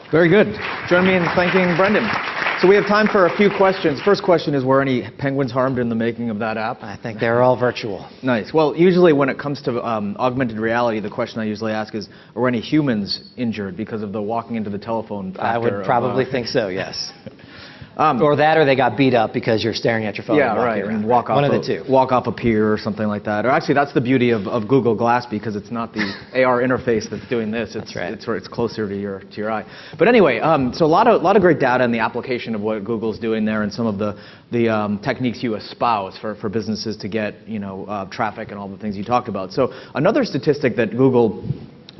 Very good. Join me in thanking Brendan. So we have time for a few questions. First question is, were any penguins harmed in the making of that app? I think they're all virtual. Nice. Well, usually when it comes to augmented reality, the question I usually ask is, were any humans injured because of the walking into the telephone factor? I would probably think so, yes. Or that, or they got beat up because you're staring at your phone. Yeah, right. Around. And walk off one of the two. Walk off a pier or something like that. Or actually, that's the beauty of Google Glass, because it's not the AR interface that's doing this. It's, that's right. It's closer to your eye. But anyway, so a lot of great data in the application of what Google's doing there, and some of the techniques you espouse for businesses to get traffic and all the things you talked about. So another statistic that Google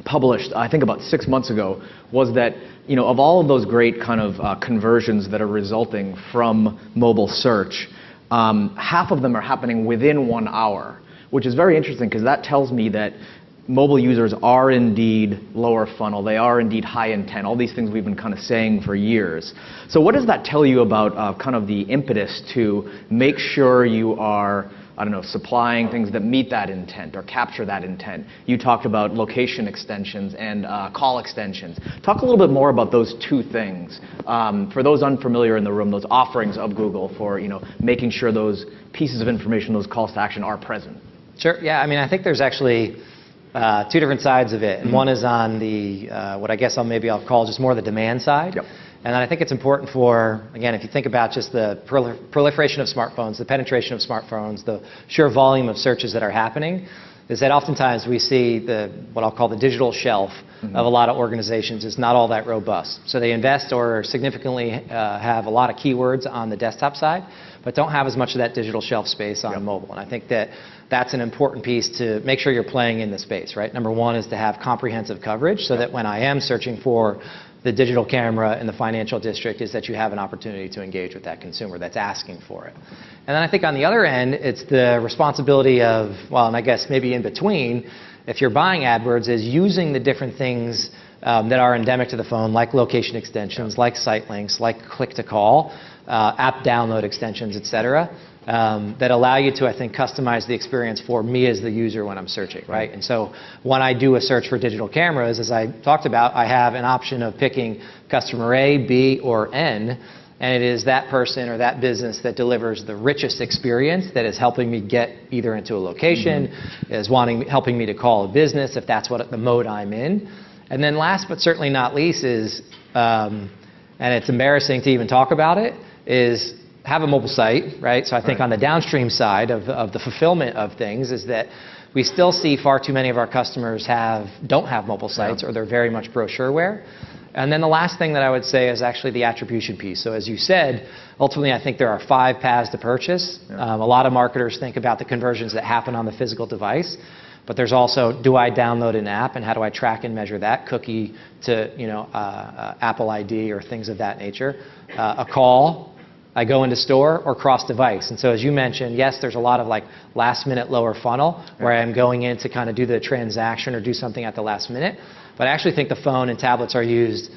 published, I think about 6 months ago, was that of all of those great kind of conversions that are resulting from mobile search, half of them are happening within 1 hour, which is very interesting, because that tells me that mobile users are indeed lower funnel. They are indeed high intent. All these things we've been kind of saying for years. So what does that tell you about kind of the impetus to make sure you are, I don't know, supplying things that meet that intent or capture that intent? You talked about location extensions and call extensions. Talk a little bit more about those two things. For those unfamiliar in the room, those offerings of Google for making sure those pieces of information, those calls to action, are present. Sure. Yeah. I mean, I think there's actually two different sides of it, and one is on the what I guess I'll call just more the demand side. Yep. And I think it's important for, again, if you think about just the proliferation of smartphones, the penetration of smartphones, the sheer volume of searches that are happening, is that oftentimes we see what I'll call the digital shelf of a lot of organizations is not all that robust. So they invest or significantly have a lot of keywords on the desktop side, but don't have as much of that digital shelf space on mobile. And I think that's an important piece to make sure you're playing in the space, right? Number one is to have comprehensive coverage, so that when I am searching for the digital camera in the financial district, is that you have an opportunity to engage with that consumer that's asking for it. And then I think on the other end, it's the responsibility of, and I guess maybe in between, if you're buying AdWords, is using the different things that are endemic to the phone, like location extensions, like site links, like click-to-call, app download extensions, et cetera, that allow you to, I think, customize the experience for me as the user when I'm searching, right? And so when I do a search for digital cameras, as I talked about, I have an option of picking customer A, B, or N, and it is that person or that business that delivers the richest experience, that is helping me get either into a location, is helping me to call a business, if that's what the mode I'm in. And then last but certainly not least is, and it's embarrassing to even talk about it, is have a mobile site, right? So I think on the downstream side of the fulfillment of things is that we still see far too many of our customers don't have mobile sites, or they're very much brochureware. And then the last thing that I would say is actually the attribution piece. So as you said, ultimately I think there are 5 paths to purchase. A lot of marketers think about the conversions that happen on the physical device, but there's also, do I download an app, and how do I track and measure that? Cookie to Apple ID or things of that nature. A call, I go into store, or cross-device. And so as you mentioned, yes, there's a lot of last-minute lower funnel where I'm going in to kind of do the transaction or do something at the last minute. But I actually think the phone and tablets are used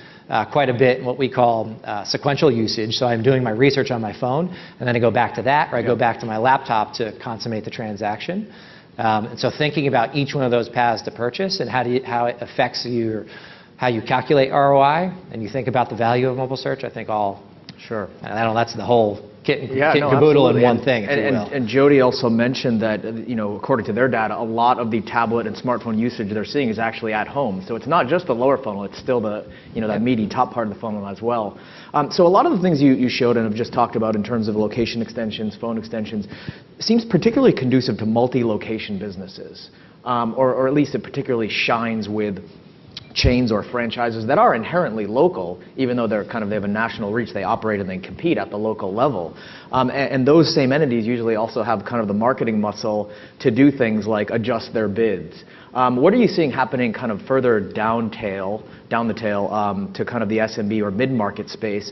quite a bit in what we call sequential usage. So I'm doing my research on my phone, and then I go back to that, or I go back to my laptop to consummate the transaction. And so thinking about each one of those paths to purchase and how it affects how you calculate ROI, and you think about the value of mobile search, I think all. Sure. And that's the whole kit and caboodle in one thing, if you will. And Jody also mentioned that, according to their data, a lot of the tablet and smartphone usage they're seeing is actually at home. So it's not just the lower funnel; it's still the, that meaty top part of the funnel as well. So a lot of the things you showed and have just talked about in terms of location extensions, phone extensions, seems particularly conducive to multi-location businesses, or at least it particularly shines with chains or franchises that are inherently local, even though they have a national reach. They operate and they compete at the local level. And those same entities usually also have kind of the marketing muscle to do things like adjust their bids. What are you seeing happening kind of further down the tail to kind of the SMB or mid-market space,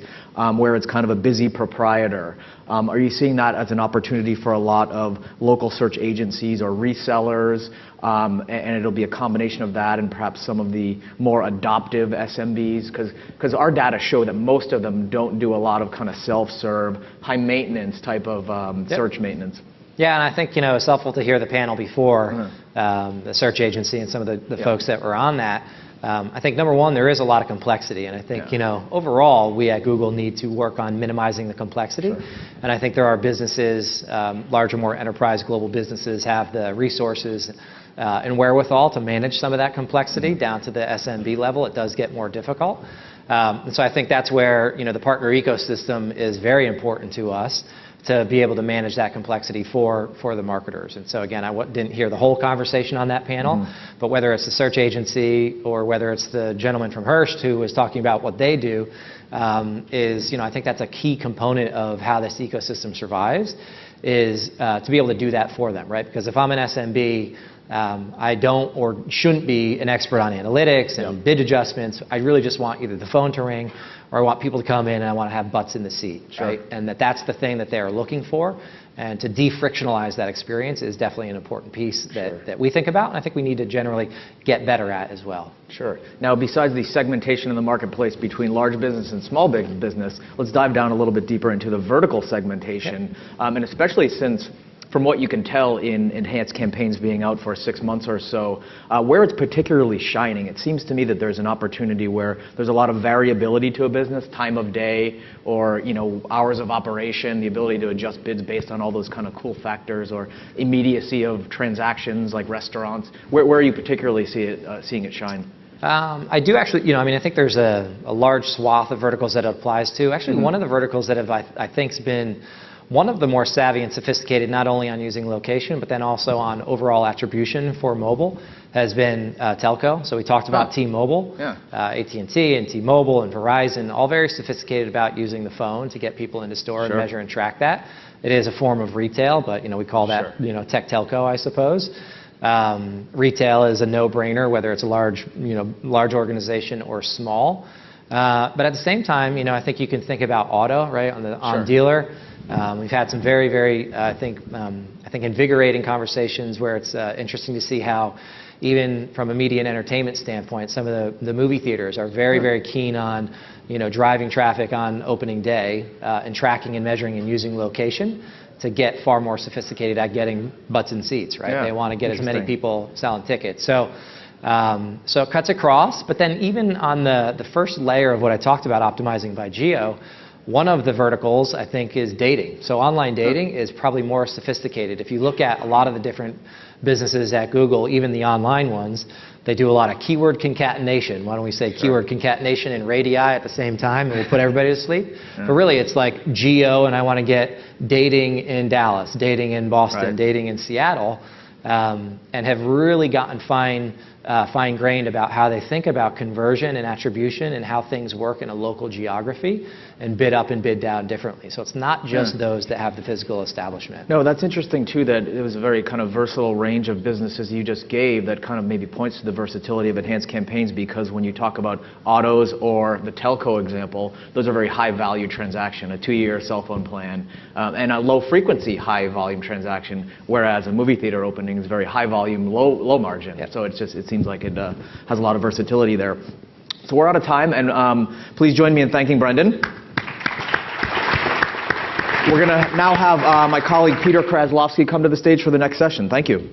where it's kind of a busy proprietor? Are you seeing that as an opportunity for a lot of local search agencies or resellers? And it'll be a combination of that and perhaps some of the more adoptive SMBs, because our data show that most of them don't do a lot of kind of self-serve, high-maintenance type of search maintenance. Yeah, and I think it's helpful to hear the panel before, the search agency and some of the folks that were on that. I think number one, there is a lot of complexity, and I think overall we at Google need to work on minimizing the complexity. Sure. And I think there are businesses, larger, more enterprise global businesses, have the resources and wherewithal to manage some of that complexity down to the SMB level. It does get more difficult, and so I think that's where the partner ecosystem is very important to us, to be able to manage that complexity for the marketers. And so again, I didn't hear the whole conversation on that panel, but whether it's the search agency or whether it's the gentleman from Hearst who was talking about what they do, I think that's a key component of how this ecosystem survives, is to be able to do that for them, right? Because if I'm an SMB, I don't or shouldn't be an expert on analytics and bid adjustments. I really just want either the phone to ring, or I want people to come in and I want to have butts in the seat, right? And that's the thing that they're looking for. And to de-frictionalize that experience is definitely an important piece that we think about, and I think we need to generally get better at as well. Sure. Now, besides the segmentation in the marketplace between large business and small business, let's dive down a little bit deeper into the vertical segmentation, and especially since, from what you can tell in Enhanced Campaigns being out for 6 months or so, where it's particularly shining, it seems to me that there's an opportunity where there's a lot of variability to a business, time of day, or hours of operation, the ability to adjust bids based on all those kind of cool factors, or immediacy of transactions like restaurants. Where are you particularly seeing it shine? I do actually, I think there's a large swath of verticals that it applies to. Actually, one of the verticals that I think's been one of the more savvy and sophisticated, not only on using location, but then also on overall attribution for mobile, has been telco. So we talked about T-Mobile, AT&T and T-Mobile and Verizon, all very sophisticated about using the phone to get people into store and measure and track that. It is a form of retail, but we call that tech telco, I suppose. Retail is a no-brainer, whether it's a large organization or small. But at the same time, I think you can think about auto, right, on dealer. We've had some very, very, I think invigorating conversations where it's interesting to see how, even from a media and entertainment standpoint, some of the movie theaters are very, very keen on, driving traffic on opening day and tracking and measuring and using location to get far more sophisticated at getting butts in seats, right? They want to get as many people selling tickets. So it cuts across, but then even on the first layer of what I talked about, optimizing by geo, one of the verticals, I think, is dating. So online dating is probably more sophisticated. If you look at a lot of the different businesses at Google, even the online ones, they do a lot of keyword concatenation. Why don't we say keyword concatenation and radii at the same time, and we'll put everybody to sleep? But really, it's like geo, and I want to get dating in Dallas, dating in Boston, dating in Seattle, and have really gotten fine-grained about how they think about conversion and attribution and how things work in a local geography, and bid up and bid down differently. So it's not just those that have the physical establishment. No, that's interesting too, that it was a very kind of versatile range of businesses you just gave that kind of maybe points to the versatility of Enhanced Campaigns, because when you talk about autos or the telco example, those are very high value transaction, a 2-year cell phone plan, and a low frequency high volume transaction, whereas a movie theater opening is very high volume, low margin. So it seems like it has a lot of versatility there. So we're out of time, and please join me in thanking Brendan. We're going to now have my colleague Peter Kraslovsky come to the stage for the next session. Thank you.